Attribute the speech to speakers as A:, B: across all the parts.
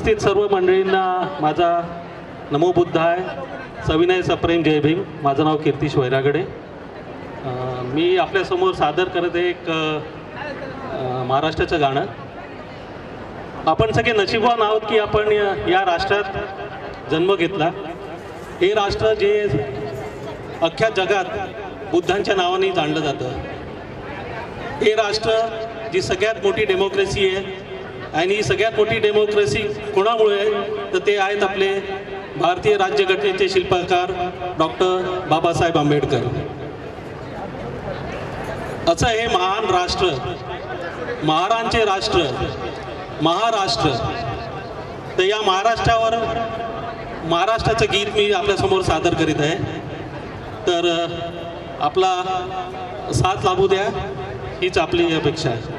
A: उपस्थित सर्व मंडळींना माझा नमो बुद्धाय, सविनय सप्रेम जय भीम. माझं नाव कीर्तिश वैरागडे. मी आपल्यासमोर सादर करत आहे एक महाराष्ट्राचं गाणं. आपण सगळे नशीबवान आहोत की आपण या राष्ट्रात जन्म घेतला. हे राष्ट्र जे अख्ख्या जगात बुद्धांच्या नावाने जाणलं जातं. हे राष्ट्र जी सगळ्यात मोठी डेमोक्रेसी आहे आणि सगळ्यात मोठी डेमोक्रेसी कोणामुळे आहे तर ते आहेत आपले भारतीय राज्यघटनेचे शिल्पकार डॉक्टर बाबासाहेब आंबेडकर. असं हे महान राष्ट्र, महारांचे राष्ट्र, महाराष्ट्र. तर या महाराष्ट्रावर महाराष्ट्राचं गीत मी आपल्यासमोर सादर करीत आहे. तर आपला साथ लाभू द्या हीच आपली अपेक्षा आहे.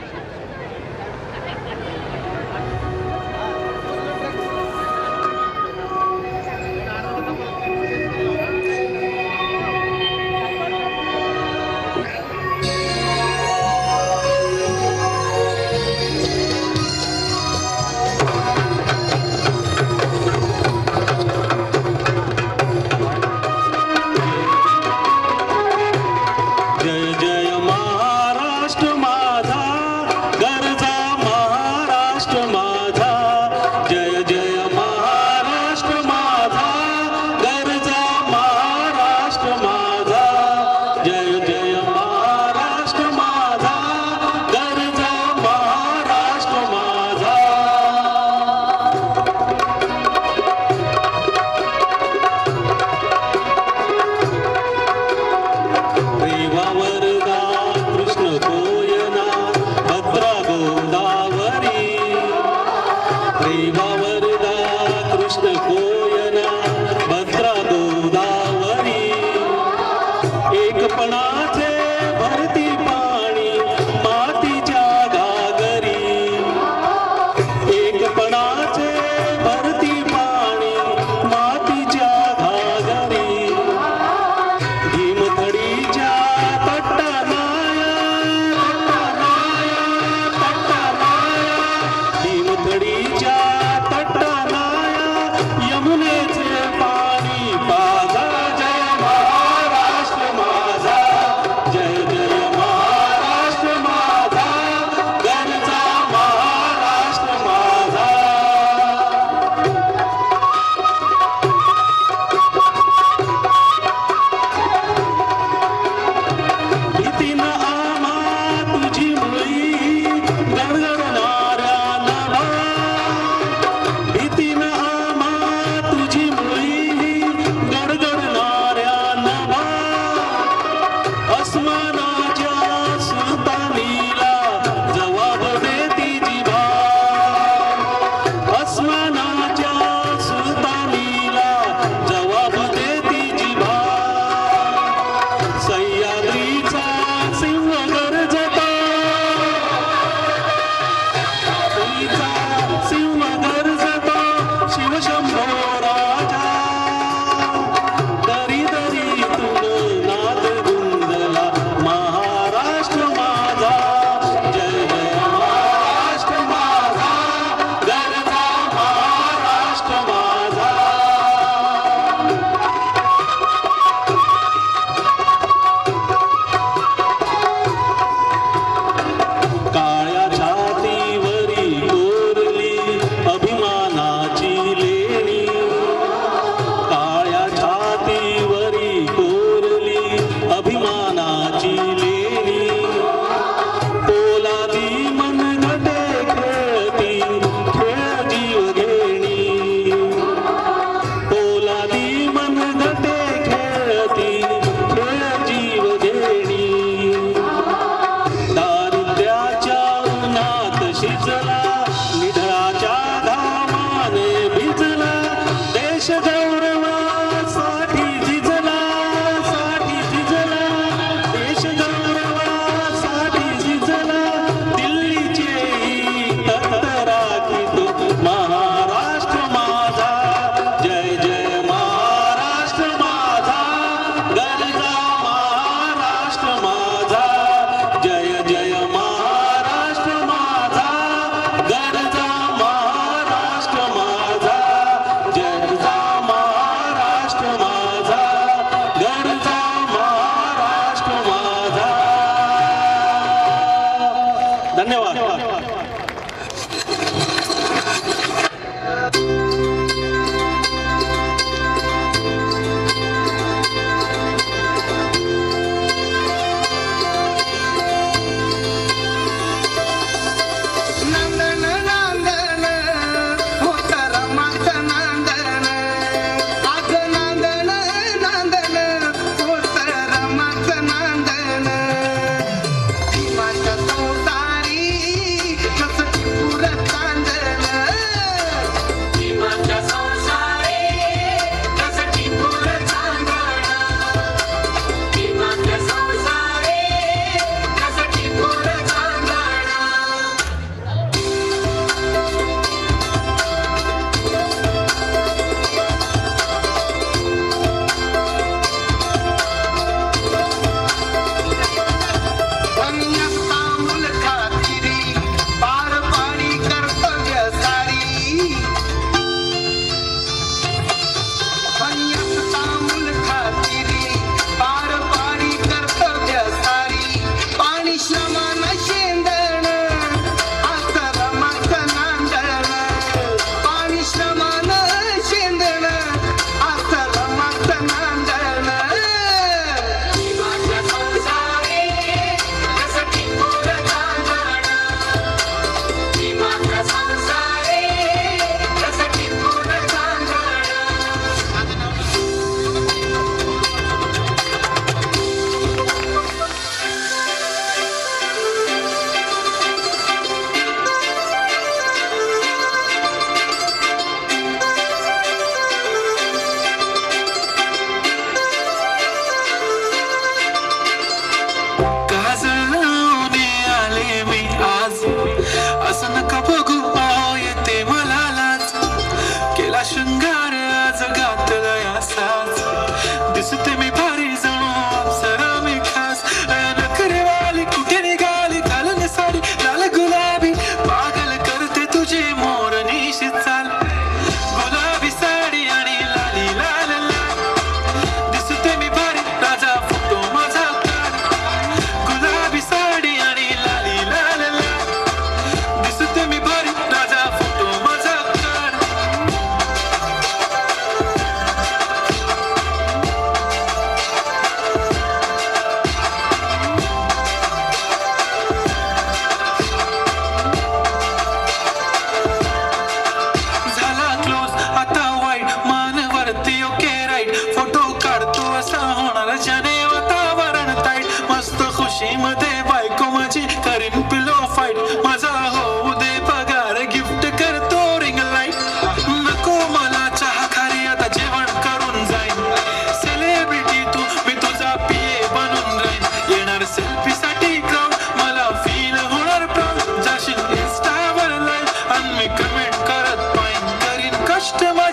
B: यम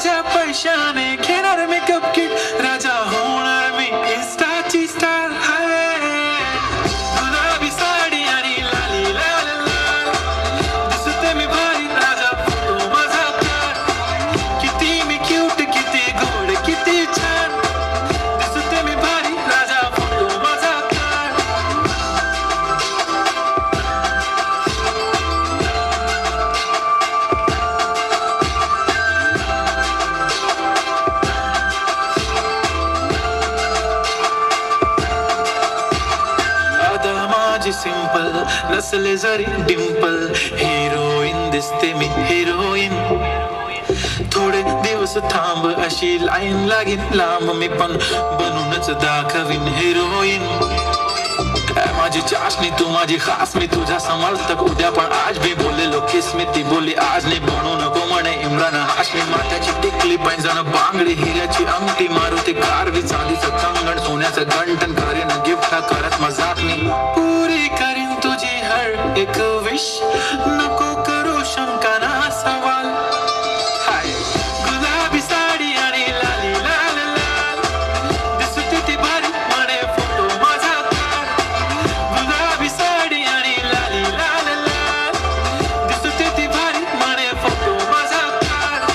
B: माझ्या पैशाने घेणार मेकअप किट राजा होणार मी इन्स्टाची स्टार गुलाबी साडी आणि लाली लाल लाल दिसते मी भारी राजा फोटो माझा काढ किती मी क्यूट किती गोड किती छान दिसते मी भारी राजा फोटो माझा काढ आता माझी सिंपल नसले जरी डिंपल हिरोईन दिसते मी हिरोईन थोडे दिवस थांब अशी लाईन लागेल लांब मी पण बनूनच दाखवीन हिरोईन माझी चाशनी तू माझी खास मी तुझ्या समर्थक उद्या पण आज भी बोललेलो किस मी ती बोली आज नाही बनू नको म्हणे इम्रान हाशमी माथ्याची टिकली पैंजण बांगडी हिऱ्याची अंगठी मारुती कारवी चांदीचं कंगण सोन्याचं गंटन करीन गिफ्ट करत मजाक मी पुरी करीन तुझी हर एक विश नको करू शंका ना सवाल हाय गुलाबी साडी आणि लाली लाल लाल दिसते ती भारी म्हणे फोटो माझा काढ गुलाबी साडी आणि लाली लाल लाल दिसते ती भारी म्हणे फोटो माझा काढ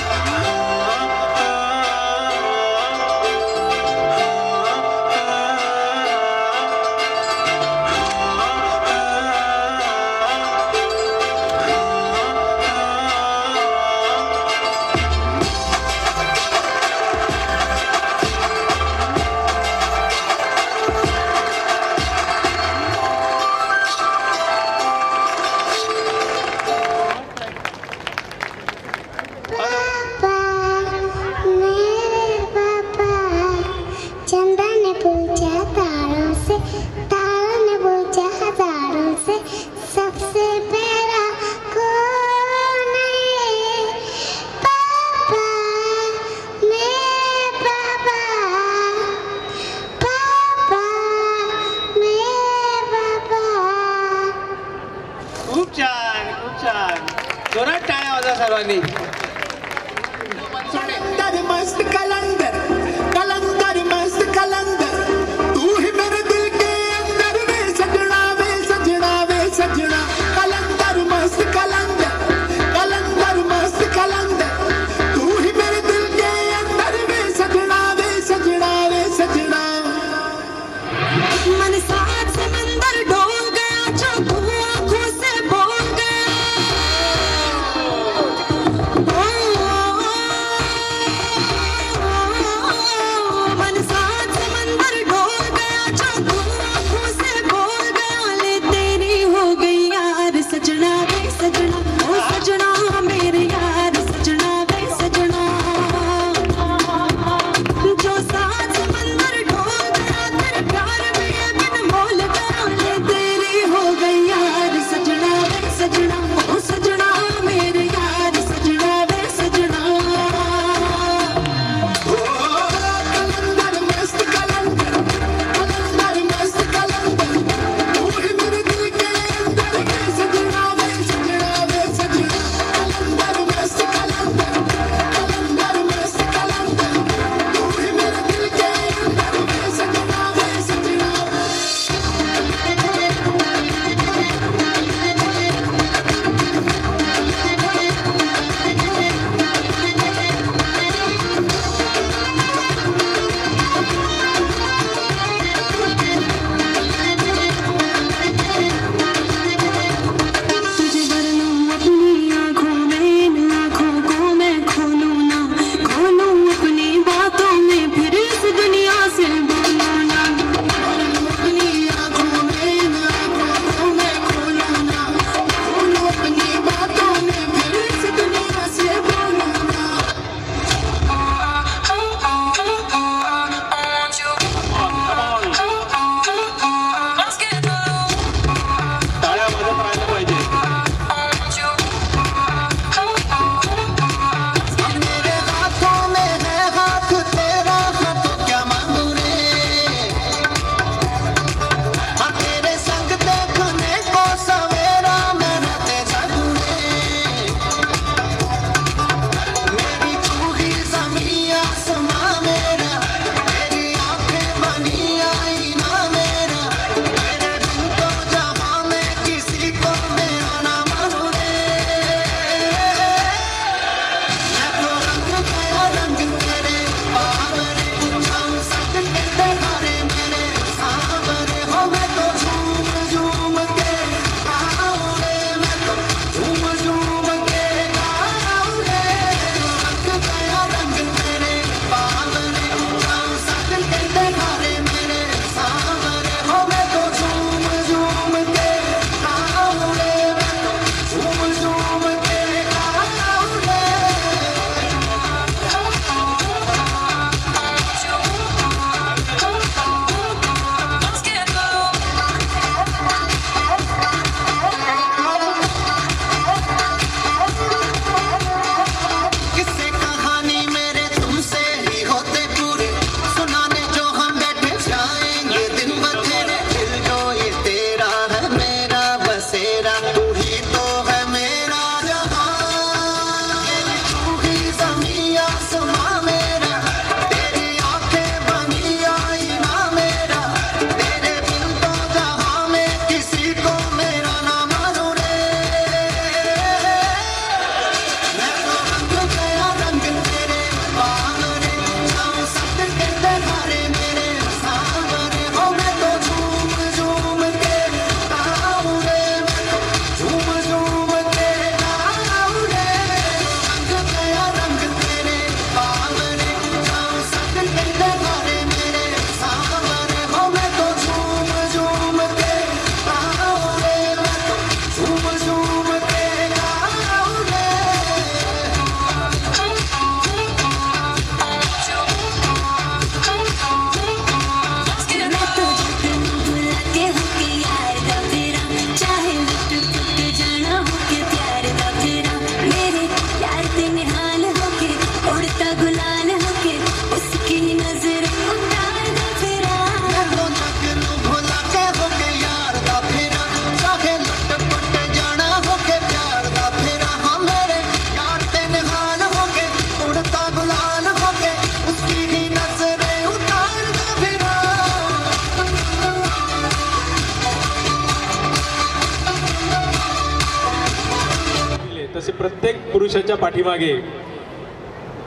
C: प्रत्येक पुरुषाच्या पाठीमागे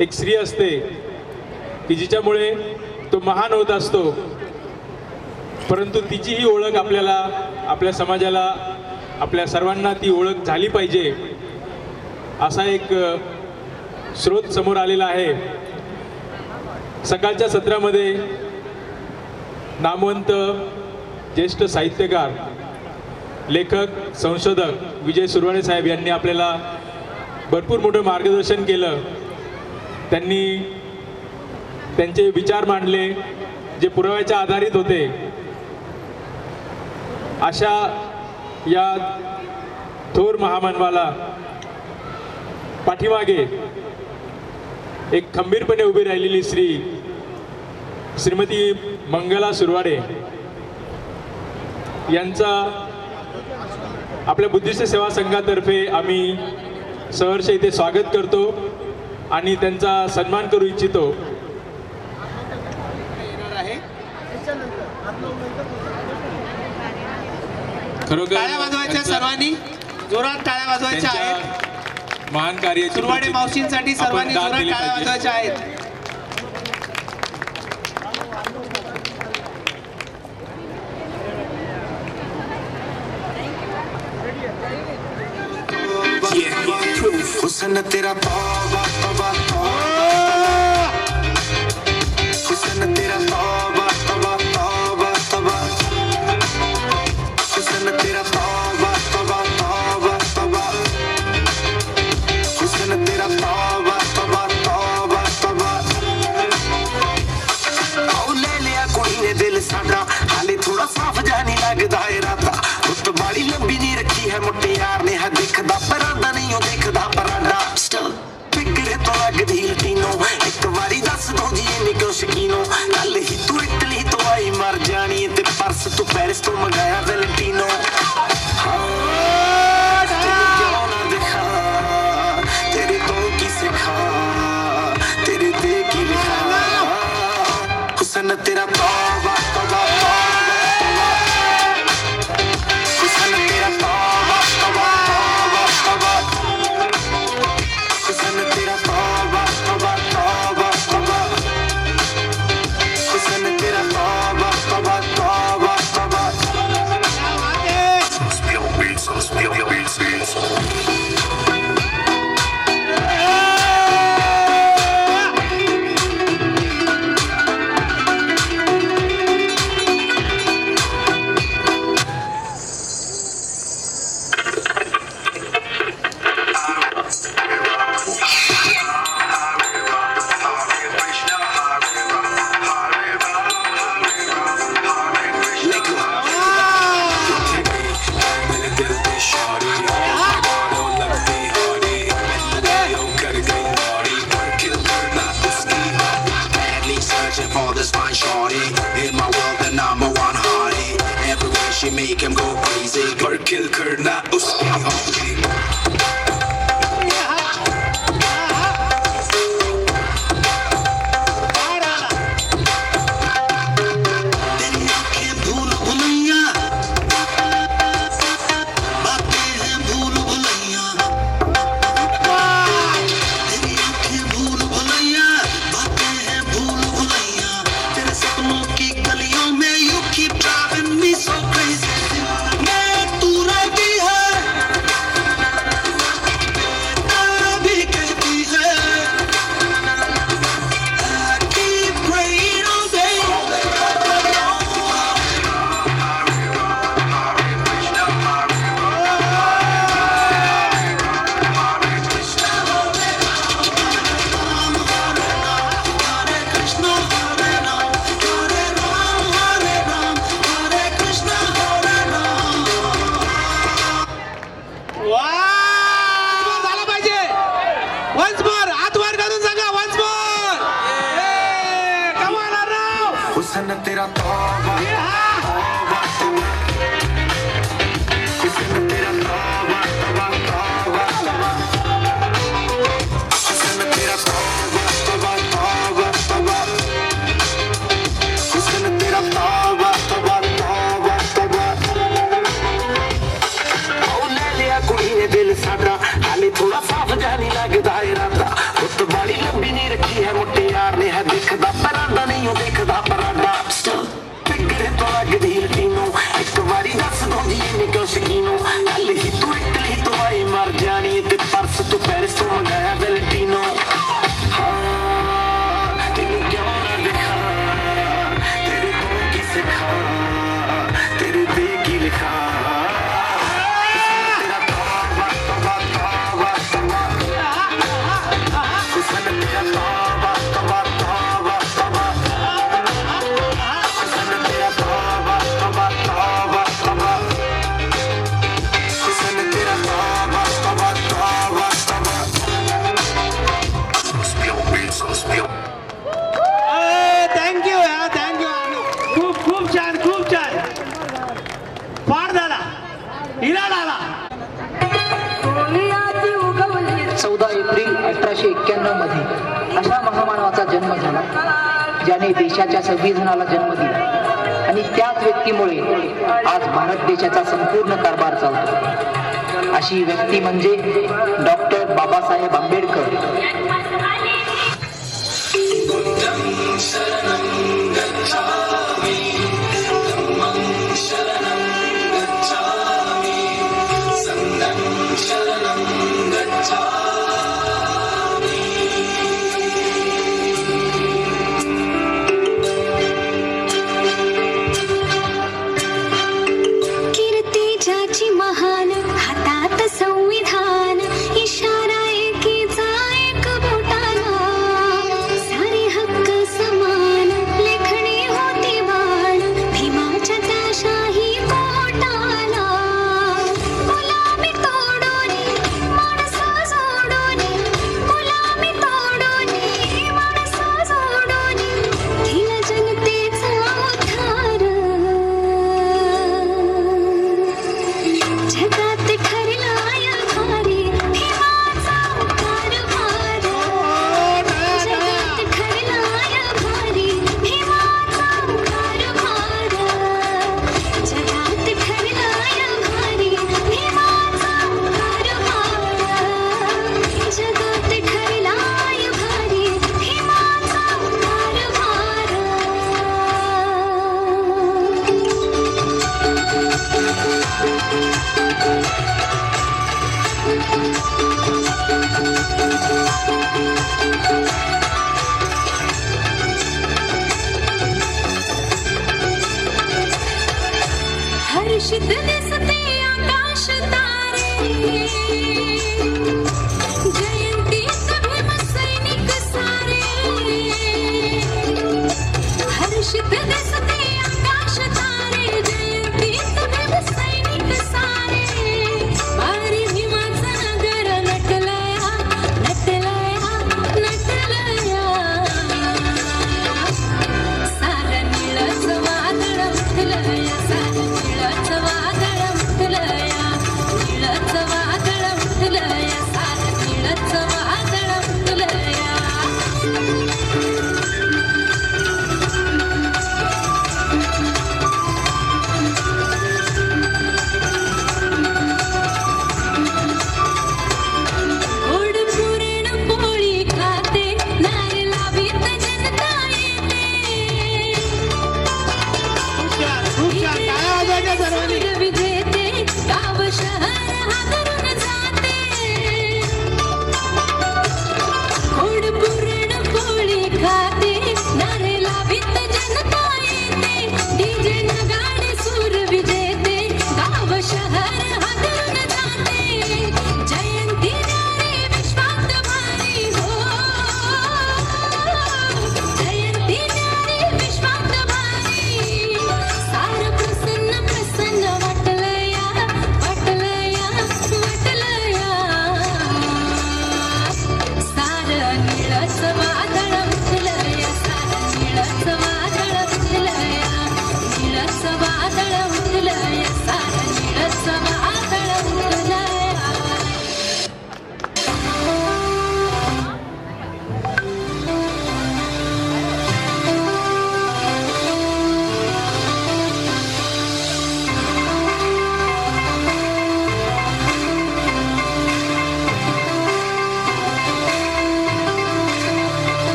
C: एक स्त्री असते की जिच्यामुळे तो महान होत असतो, परंतु तिची ही ओळख आपल्याला, आपल्या समाजाला, आपल्या सर्वांना ती ओळख झाली पाहिजे असा एक स्रोत समोर आलेला आहे. सकाळच्या सत्रामध्ये नामवंत ज्येष्ठ साहित्यकार, लेखक, संशोधक विजय सुरवाडे साहेब यांनी आपल्याला भरपूर मोठं मार्गदर्शन केलं. त्यांनी त्यांचे विचार मांडले जे पुराव्याच्या आधारित होते. अशा या थोर महामानवाला पाठीमागे एक खंबीरपणे उभी राहिलेली श्रीमती मंगला सुरवाडे यांचा आपल्या बुद्धिस्ट सेवा संघातर्फे आम्ही सहर्ष इथे स्वागत करतो आणि त्यांचा सन्मान करू इच्छितो. खरोखर
D: टाळ्या वाजवायच्या, सर्वांनी जोरात टाळ्या वाजवायच्या आहेत.
C: महान कार्य
D: सुरवाडे मावशींसाठी सर्वांनी जोरात टाळ्या वाजवायच्या आहेत.
B: हुस्न तेरा तौबा तौबा हुस्न तेरा तौबा तौबा तौबा तौबा हुस्न तेरा तौबा तौबा तौबा तौबा हुस्न तेरा तौबा तौबा तौबा तौबा आओ ले लिया कोई ने दिल साडा हाले थोड़ा साफ जानी लगदा है राता रुत बाली लंबी नहीं रखी है मुट्टे यार ने है देखदा परांदा नहीं हो देखदा परांदा स्टिल पिगले तो लगदी लटीनो एक बारी दस दो जी निको शकीनो कल ही तू इटली तो आई मर जानी ते परस तू पेरिस तो मंगाया वैलेंटिनो क्यों ना दिखा तेरे तो की सिखा तेरे दे की लिखा हुस्न तेरा तौबा तौबा तौबा हुस्न तेरा तौबा तौबा तौबा तौबा हुस्न तेरा तौबा तौबा तौबा तौबा हुस्न तेरा तौबा तौबा तौबा तौबा Make him go crazy. Girl, kill Kurna, uski hoki. हुस्न तेरा तौबा तौबा तौबा हुस्न तेरा तौबा तौबा तौबा तौबा हुस्न तेरा तौबा तौबा तौबा तौबा हुस्न तेरा तौबा तौबा तौबा तौबा ओ ले लिया कुड़ी ने दिल साडा हाले थोड़ा साफ जानी
E: 1991 मध्ये अशा महामानवाचा जन्म झाला ज्याने देशाच्या संविधानाला जन्म दिला आणि त्याच व्यक्तीमुळे आज भारत देशाचा संपूर्ण कारभार चालतो. अशी व्यक्ती म्हणजे डॉक्टर बाबासाहेब आंबेडकर.
F: कीर्ती महान हातात संविधान इशारा एकीचा एक बोटाला सारे हक्क समान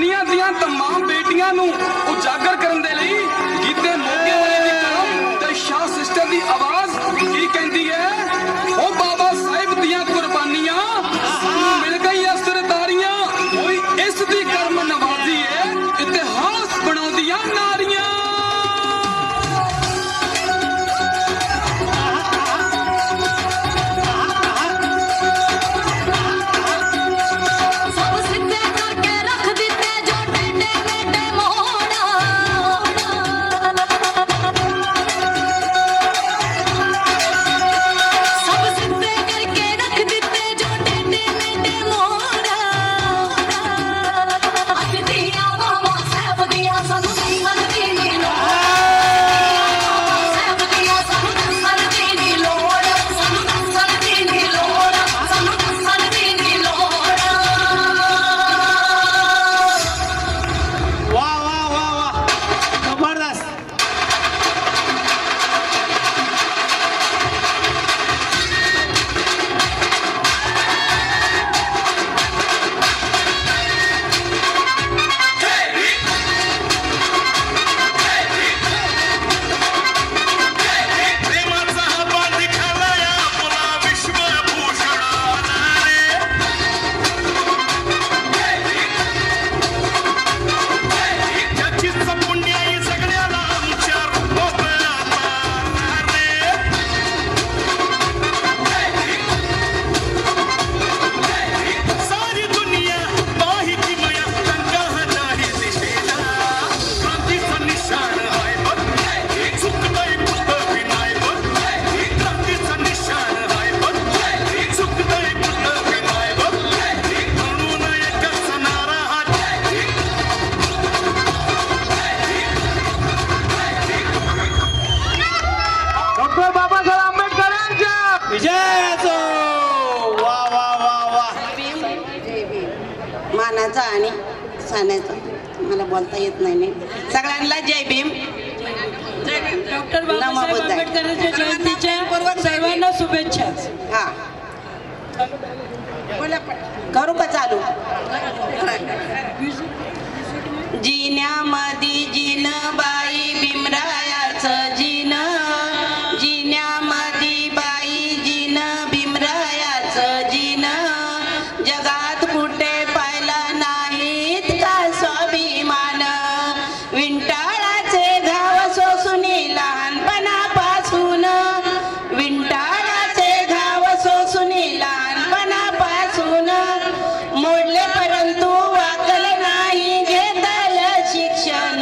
G: ਦੁਨੀਆ ਦੀਆਂ तमाम ਬੇਟੀਆਂ ਨੂੰ ਉਜਾਗਰ ਕਰਨ ਦੇ ਲਈ ਗੀਤੇ ਮੋਗੇ ਵਾਲੇ ਦੀ ਕਲਮ ਤੇ ਸ਼ਾਹ ਸਿਸਟਰ ਦੀ ਆਵਾਜ਼ ਕੀ ਕਹਿੰਦੀ ਹੈ ਉਹ ਬਾਬਾ ਸਾਹਿਬ ਦੀਆਂ ਕੁਰਬਾਨੀਆਂ ਸਾਨੂੰ ਮਿਲ ਗਈਆਂ ਸਰਦਾਰੀਆਂ ਓਏ ਇਸ ਦੀ ਕਰਮ ਨਵਾਜ਼ੀ ਏ ਇਤਿਹਾਸ ਬਣਾਉਂਦੀਆਂ ਨਾਰੀਆਂ
F: ਸਭ ਸਿੱਧੇ ਕਰਕੇ ਰੱਖ ਦਿੱਤੇ ਜੋ ਟੇਡੇ ਮੇਡੇ ਮੋੜਾ ਸਭ ਸਿੱਧੇ ਕਰਕੇ ਰੱਖ ਦਿੱਤੇ ਜੋ ਟੇਡੇ ਮੇਡੇ ਮੋੜਾ ਅੱਜ ਦੀਆਂ ਮਾਵਾਂ ਸਾਹਿਬ ਦੀਆਂ ਸਾਨੂੰ ਨਹੀਂ ਮੰਨਦੀ ਨੀ ਲੋੜ ਸਾਹਿਬ ਦੀਆਂ ਸਾਨੂੰ ਦੱਸਣ ਦੀ ਨੀ ਲੋੜ ਸਾਨੂੰ ਦੱਸਣ ਦੀ ਨੀ ਲੋੜ ਸਾਨੂੰ ਦੱਸਣ ਦੀ ਨੀ ਲੋੜ
D: वा वा वा वा जबरदस्त
B: प्रेमाचा हा बांध खालाया पुन्हा विश्वभूषण आला रे त्याचीच पुण्याई सगळ्याला आमच्या रूपात रे सारी दुनिया पाही की मया गंगा हजारी दिशेला क्रांतीचं निशाण आहे बघ चुकतंय पुढं बी नाही बघ क्रांतीचं निशाण आहे बघ चुकतंय पुढं बी नाही बघ म्हणून एकच नारा हा
D: डॉक्टर बाबासाहेब आंबेडकरांच्या विजय असो वा वा वा वा
H: मानाचा आणि साण्याचा मला बोलता येत नाही सगळ्यांना जय भीम
I: डॉक्टर बाबासाहेब
H: नमोबुद्धाय.
I: आंबेडकरांच्या जयंतीच्या सर्वांना शुभेच्छा
H: हा करू का चालू जिन्यामध्ये जिन बाई भीमरायाचं जिन जिन्यामध्ये बाई जिन भीमरायाचं जिन जगात कुठे पाहिला नाहीत का स्वाभिमान विंटाळाचे घाव सोसुनी लहानपणापासून विंटाळाचे घाव सोसुनी लहानपणापासून मोडले परंतु वाकले नाही घेतलं शिक्षण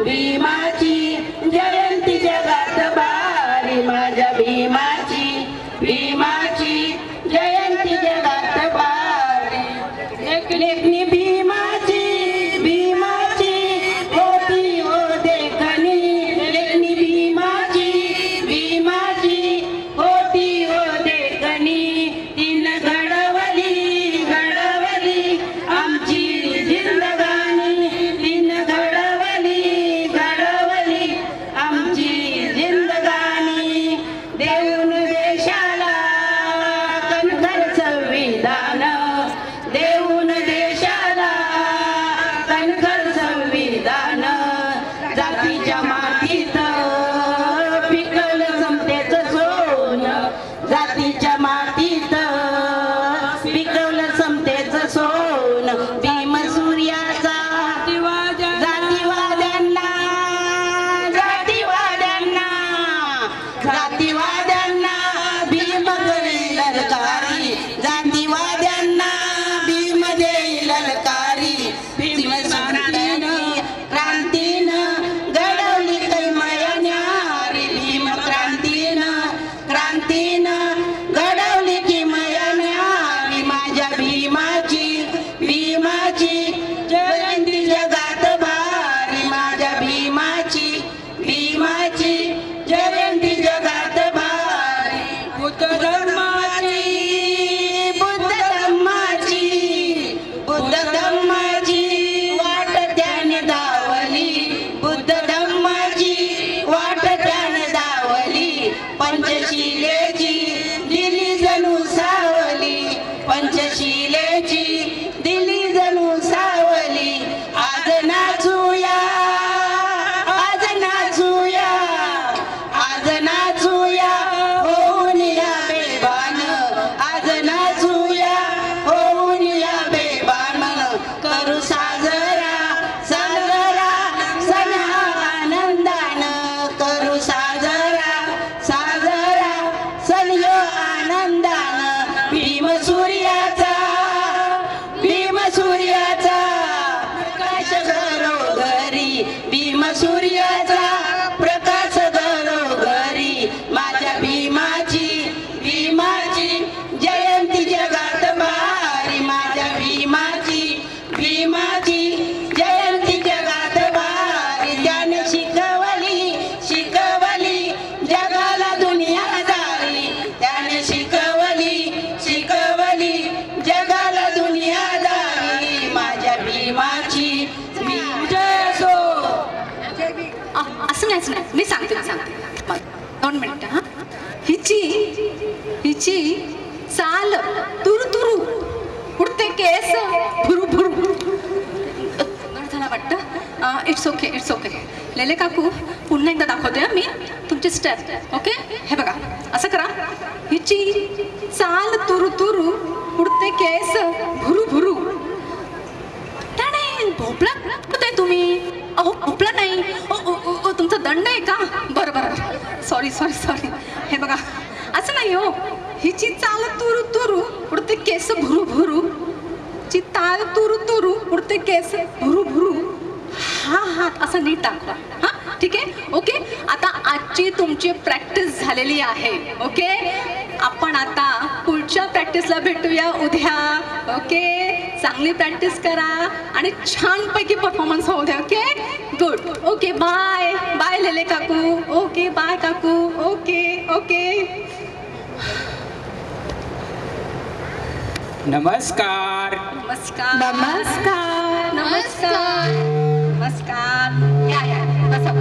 I: भीमाची जयंती जगात बारी माझ्या भीमाची जयंती जगात बारी लेखनी भीमाची होती हो देखणी लेखनी भीमाची होती हो देखणी तीन घडवली आमची जिंदगानी तीन घडवली आमची जिंदगानी देऊन देशाला कणखर संविधान देऊन देशाला कणखर संविधान जातीच्या मातीत पिकलं समतेचं सोन जातीच्या मातीत पिकवलं समतेचं सोन भीम सूर्याचा जातीवाद्यांना भीम करेल ललकारी जातीवाद्यांना भीम देईल ललकारी भीम क्रांतीनं घडवली कैमय न्यारी भीम क्रांतीनं घडवली किमय न्यारी माझ्या भीमाची जयंती जगात भारी माझ्या भीमाची जयंती जगात भारी बुद्ध धम्माची वाट त्याने दावली बुद्ध धम्माची वाट त्याने दावली पंचशिलेची दिली जणू सावली पंचशिलेची दिली जणू सावली आज नाचूया होऊन या बेभान आज नाचूया होऊन या बेभान करू साजरा सण हा आनंदानं करू साजरा सण ह्यो आनंदानं भीम सूर्याचा प्रकाश घरोघरी भीम सूर्याचा प्रकाश घरोघरी माझ्या भीमाची जयंती जगात भारी माझ्या भीमाची जयंती जगात भारी त्याने शिकवली जगाला दुनियादारी त्याने शिकवली जगाला दुनियादारी माझ्या भीमाची जय असो
J: असं नाही मी सांगते 2 मिनिटं हा हिची चाल तुरु उडते केस भुरू झाला वाटतं इट्स ओके लेले काकू पुन्हा एकदा दाखवते मी तुमची स्टेप ओके हे बघा असं करा हिची चाल तुरु उडते केस भुरू त्याने भोपळा कुठे तुम्ही अहो भोपळा नाही ओ तुमचा दंड आहे का बरं सॉरी हे बघा असं नाही हो हिची चाल तुरु उडते केस भुरू ची ताल तुरु उडते केस भुरू हा हात असं नीट दाखवा हा ठीक आहे ओके आता आजची तुमची प्रॅक्टिस झालेली आहे ओके आपण आता पुढच्या प्रॅक्टिसला भेटूया उद्या ओके चांगली प्रॅक्टिस करा आणि छानपैकी परफॉर्मन्स होऊ द्या ओके गुड ओके बाय लेले काकू ओके बाय काकू ओके
K: नमस्कार
J: या बसा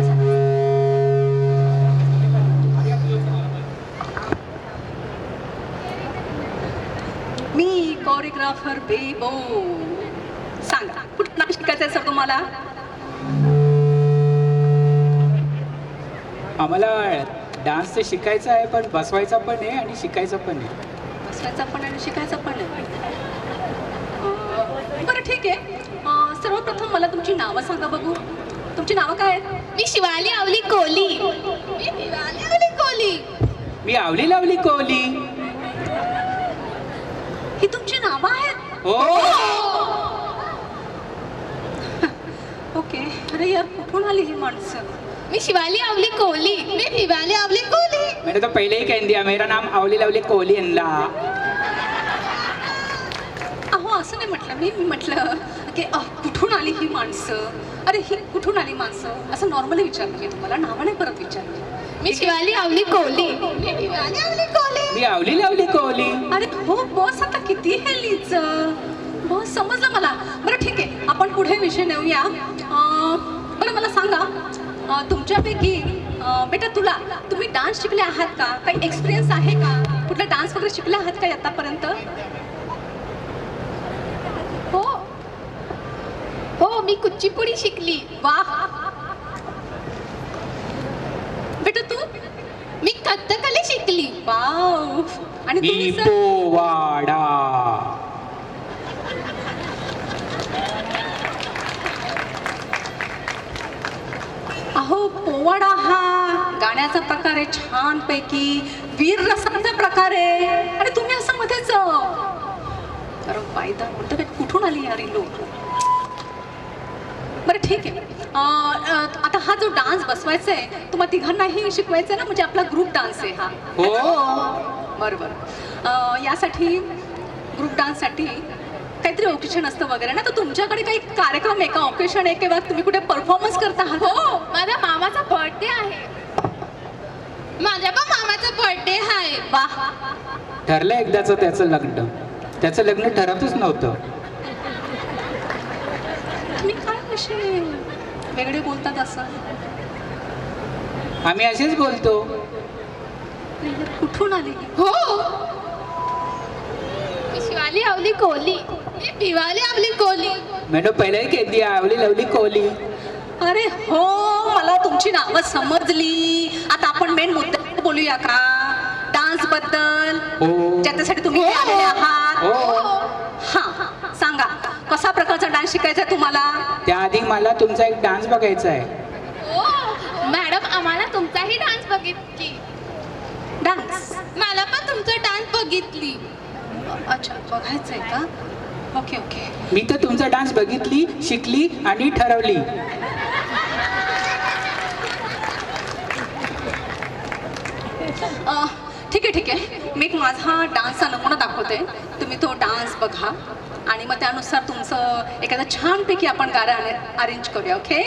J: मी कोरिओग्राफर बेबो सांगा कुठं शिकायचंय सर तुम्हाला
K: आम्हाला डान्स तर शिकायचा आहे पण बसवायचा पण आहे आणि शिकायचा पण आहे
J: बसवायचा पण आणि शिकायचा पण आहे बरं ठीक आहे सर्वप्रथम मला तुमची नावं सांगा बघू तुमची नावं काय आहेत
L: मी शिवाली आवली कोली
K: मी आवली लावली कोहली
J: ही तुमची नावं आहेत
K: हो
J: ओके. अरे यार कुठून आली ही माणसं?
L: मी शिवाली आवली कोहली. मी शिवाली आवली कोहली.
K: मैंने तो पहले ही कह दिया मेरा नाम अवली लवली कोहली अनला.
J: अहो असं नाही म्हटलं मी म्हटलं की कुठून आली ही माणसं. अरे ही कुठून आली माणसं असं नॉर्मली विचारलं मी तुम्हाला, नावाने परत विचारलं.
L: मी शिवाली आवली कोहली. मी शिवाली आवली कोहली.
K: मी अवली लवली कोहली.
J: अरे हो बॉस, आता किती हे लिच बॉस, समजलं मला. बरं ठीक आहे, आपण पुढे विषय नेऊया. बरं मला सांगा, तुमच्यापैकी बेटा तुम्ही डान्स शिकले आहात का? काही एक्सपिरियन्स आहे का? कुठला डान्स वगैरे शिकले आहात का आतापर्यंत?
L: हो हो, मी कुचिपुडी शिकली.
J: वाह. बेटा तू?
L: मी कथकली शिकली.
J: वाव. आणि
K: मी
J: तुम्ही सर?
K: पोवाडा.
J: अहो पोवाडा हा गाण्याचा प्रकार आहे, छान पैकी वीर रसाचा प्रकार आहे. आणि तुम्ही असं मध्येच अरे वायदा म्हणतो, कुठून आली यार ही लोक? बरं ठीक आहे, आता हा जो डान्स बसवायचा आहे तुम्हाला तिघांनाही शिकवायचा आहे ना? म्हणजे आपला ग्रुप डान्स आहे हा.
K: हो
J: बरोबर. यासाठी ग्रुप डान्ससाठी काहीतरी ओकेशन असतं वगैरे ना, तर तुमच्याकडे काही कार्यक्रम आहे का, ओकेशन आहे किंवा तुम्ही कुठे परफॉर्मन्स करता आहात?
L: हो, माझ्या मामाचा बर्थडे आहे. माझ्या पण मामाचा बर्थडे आहे.
J: वाह.
K: ठरलं एकदाच त्याचं लग्न ठरतच नव्हतं.
J: तुम्ही काय कसे वेगळे बोलतात असं?
K: आम्ही असेच बोलतो.
J: कुठून आले?
L: हो, मी शिवाली आवली कोहली. मी भिवाली आवली कोहली.
K: मैंने पहले ही कह दिया अवली लवली कोहली.
J: अरे हो, मला तुमची नावं समजली. आता आपण मेन मुद्द्यावर बोलूया का? डान्स बद्दल,
K: हो.
J: ज्याच्यासाठी तुम्ही इथे आलेले आहात.
K: हो.
J: हा सांगा, कसा प्रकारचा डान्स शिकायचा आहे तुम्हाला?
K: त्याआधी मला तुमचा एक डान्स बघायचा आहे.
L: हो मॅडम, आम्हाला तुमचाही डान्स बघितली.
J: डान्स?
L: मला पण तुमचा डान्स बघितली.
J: अच्छा, बघायचंय का? Okay okay.
K: मी तर तुमचा डान्स बघितली, शिकली आणि ठरवली.
J: ठीक आहे, मी एक माझा डान्सचा नमुना दाखवते. तुम्ही तो डान्स बघा आणि मग त्यानुसार तुमचं एखादं छानपैकी आपण गाणं अरेंज करूया. ओके?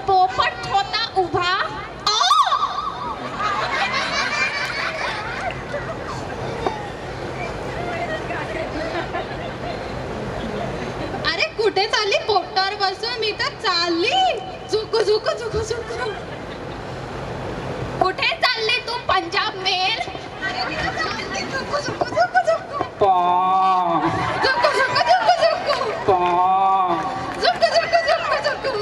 L: पोपट होता उभा. अरे कुठे चालली? पोपटावर बसून मी तर चालली. झुकू झुकू झुकू झुकू. कुठे चालली तू पंजाब मेल? झुकू झुकू झुकू झुकू. झुकू झुकू झुकू झुकू. झुकू झुकू झुकू झुकू.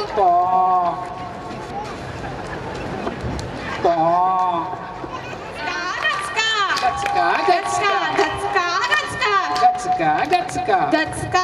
K: गचका गचका
L: गचका गचका
K: गचका गचका
L: गचका.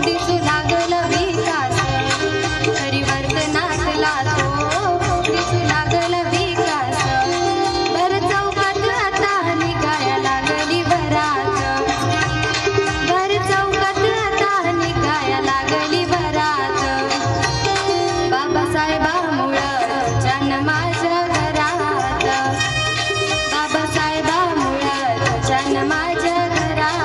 L: दिसू लागल विकास परिवर्तनातला तो दिसू लागल विकास भर चौकात आता निघाया लागली भरात भर चौकात आता निघाया लागली भरात बाबासाहेबामुळं जन्माच्या घरात बाबासाहेबामुळं जन्माच्या घरात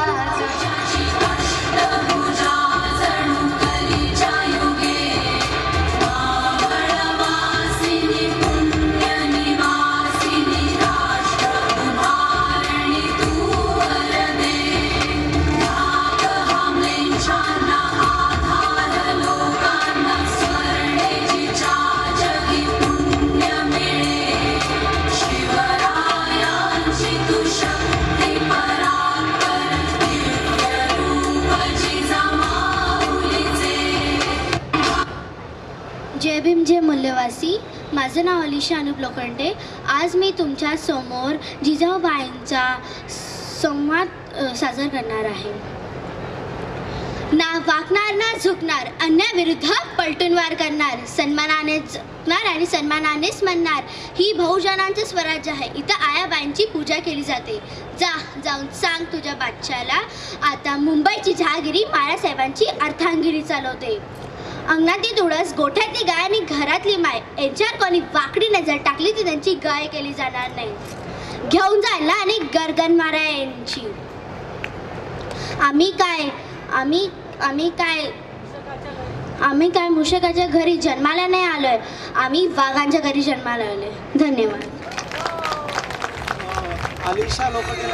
M: जय भीम जय मूल्यवासी. माझं नाव अलिशा अनुप लोखंडे. आज मी तुमच्या समोर जिजाऊबाईंचा संवाद सादर करणार आहे. ना वाकणार ना झुकणार, अन्याविरुद्ध पलटून वार करणार, सन्मानाने जगणार आणि सन्मानानेच म्हणणार. ही बहुजनांचं स्वराज्य आहे. इथं आयाबाईंची पूजा केली जाते. जाऊन सांग तुझ्या बादशाला, आता मुंबईची जहागिरी बाळासाहेबांची अर्धांगिरी चालवते. अंगणातली तुळस, गोठ्यातली गाय आणि घरातली माय यांच्यावर कोणी वाकडी नजर टाकली तर त्यांची गाय केली जाणार नाही. घेऊन जायला आणि गर्गन मारा यांची. आम्ही काय मुशकाच्या घरी जन्माला नाही आलोय, आम्ही वाघांच्या घरी जन्माला आलोय. धन्यवाद.
D: अलिशा लोखंडे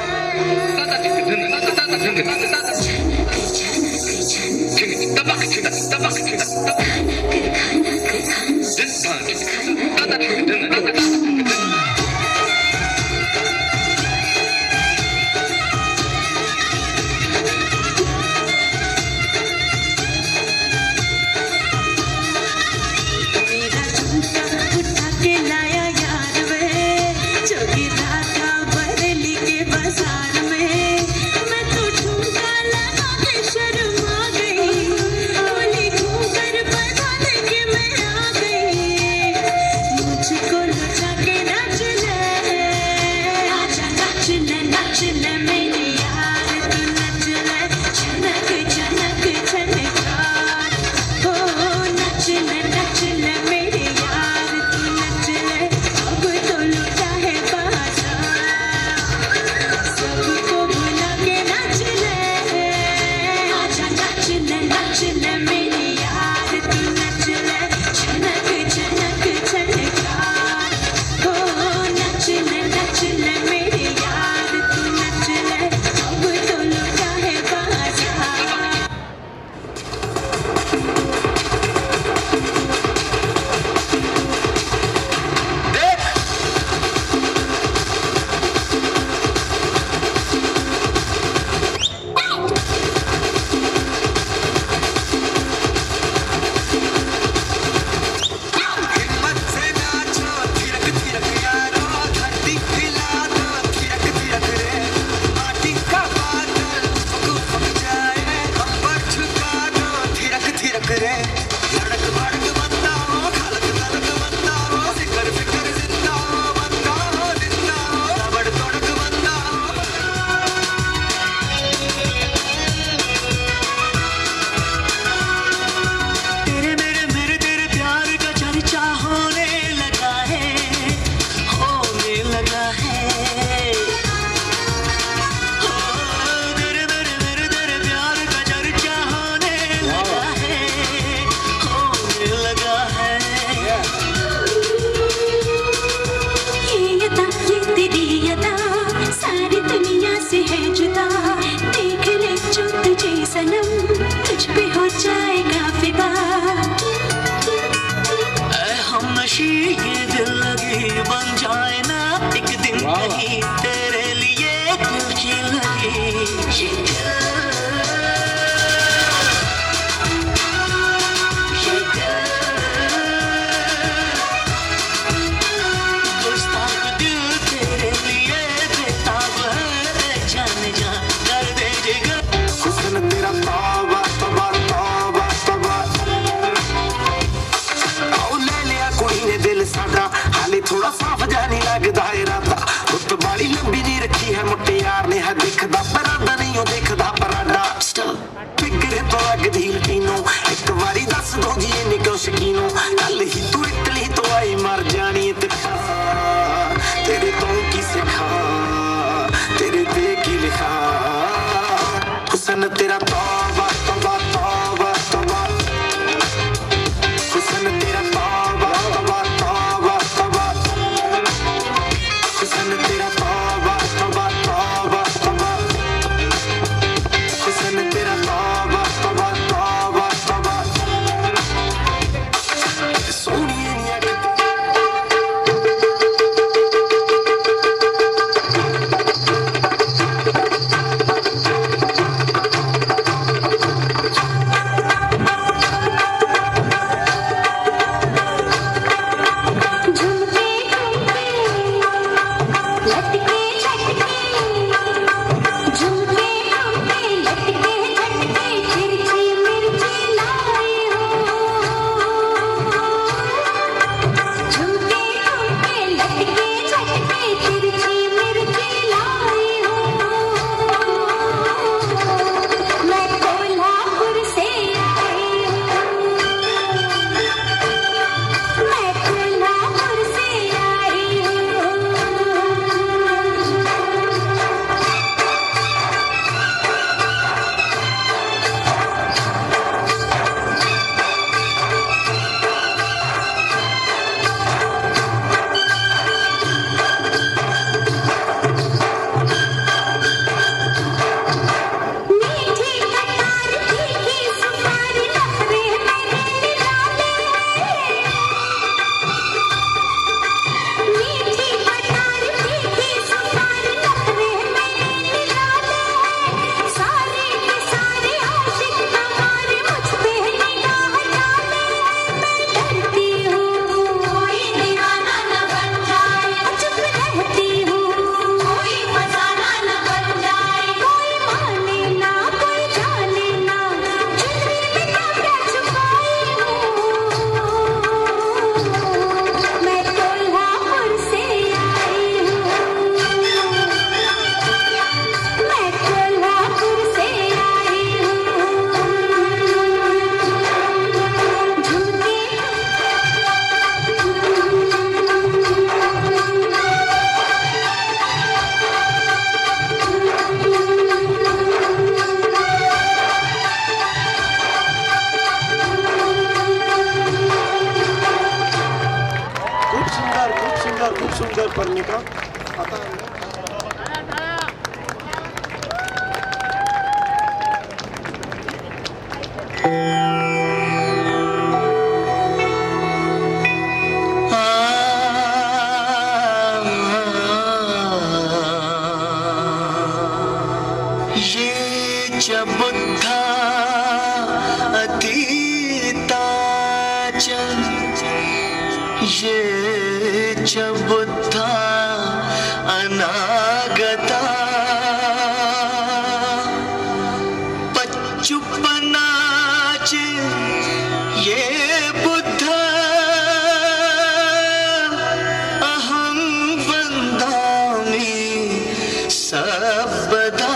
B: तेरा ताबा तबार ਟਿਕੜੇ ਤੋਂ ਲੱਗਦੀ ਲਟੀਨੋ ਇੱਕ ਵਾਰੀ ਦੱਸ ਦੋ ਜੀ ਇਹਨੇ ਕਿਉਂ ਸ਼ਕੀਨੋ ਕੱਲ ਹੀ ਤੂੰ ਇਟਲੀ ਤੋਂ ਆਈ ਮਰ ਜਾਣੀ ਤੇ ਤੇਰੇ ਤੋਂ ਕੀ ਸਿੱਖਾਂ ਤੇਰੇ ਤੇ ਕੀ ਲਿਖਾਂ ਹੁਸਨ ਤੇਰਾ ਤੌਬਾ ਤੌਬਾ ਤੌਬਾ ਤੌਬਾ ਹੁਸਨ ਤੇਰਾ ਤੌਬਾ ਤੌਬਾ ਤੌਬਾ ਤੌਬਾ ਹੁਸਨ ਤੇਰਾ ਤੌਬਾ ਤੌਬਾ ਤੌਬਾ ਤੌਬਾ ਹੁਸਨ ਤੇਰਾ ਤੌਬਾ ਤੌਬਾ ਤੌਬਾ ਤੌਬਾ ਸੋਹਣੀਏ ਨੀ ਅੱਖ खूप सुंदर पर्णिका आता ये बुद्धा अतीताच ये बुद्धा अनागता पच्चुपनाच ये बुद्धा अहं वन्दामि सर्वदा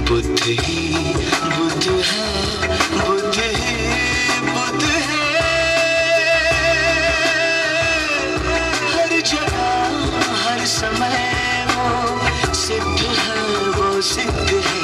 B: बुद्ध ही बुद्ध है बुद्ध ही बुद्ध है हर जगह हर समय वो सिद्ध है वो सिद्ध है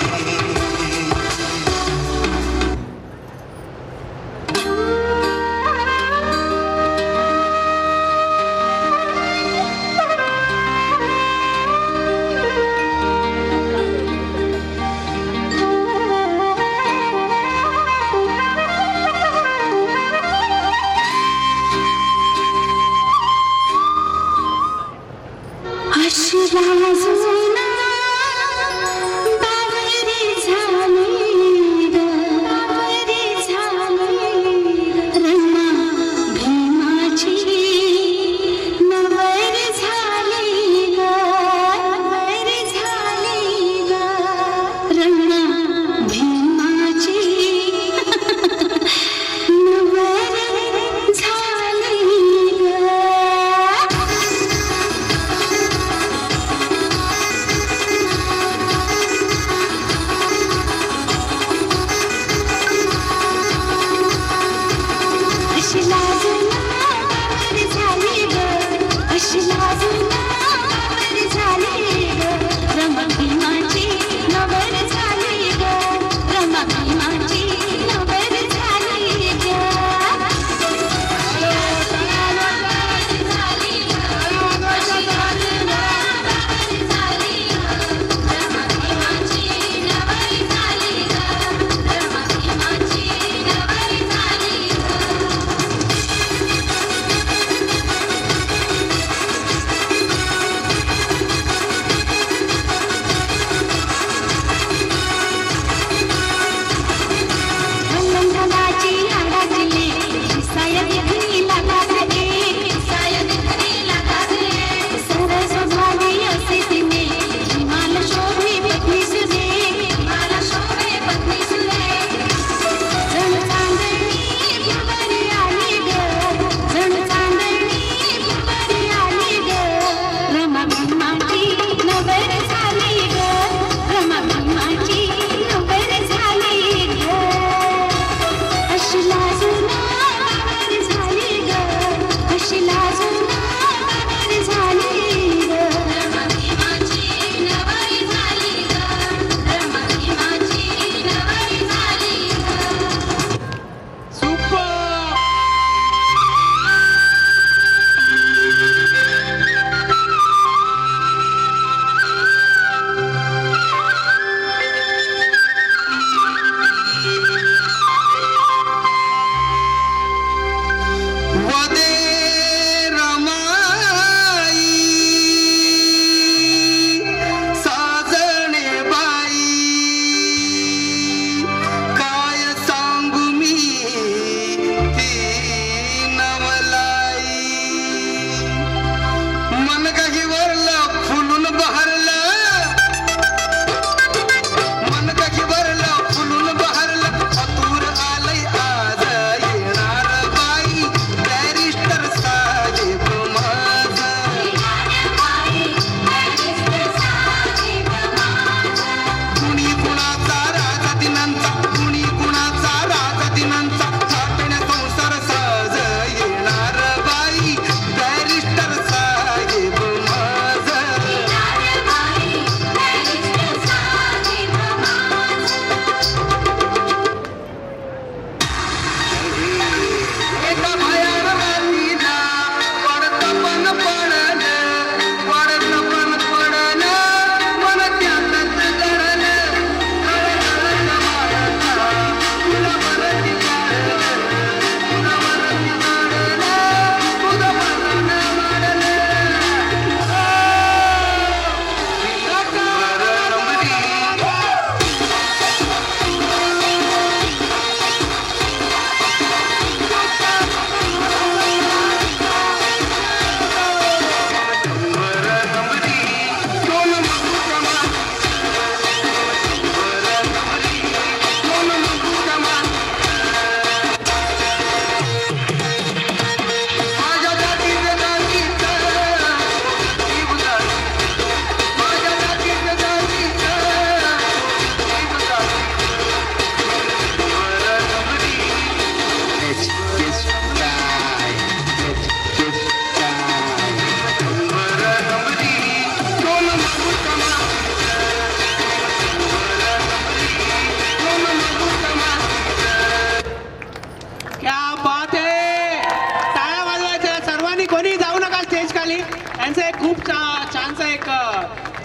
D: खूप छानसा एक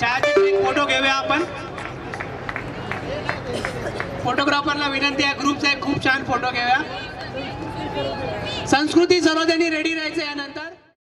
D: छायाचित्र एक फोटो घेऊया आपण. फोटोग्राफरला विनंती आहे, ग्रुपचा एक खूप छान फोटो घेऊया. संस्कृती सर्वजणी रेडी राहायचं यानंतर.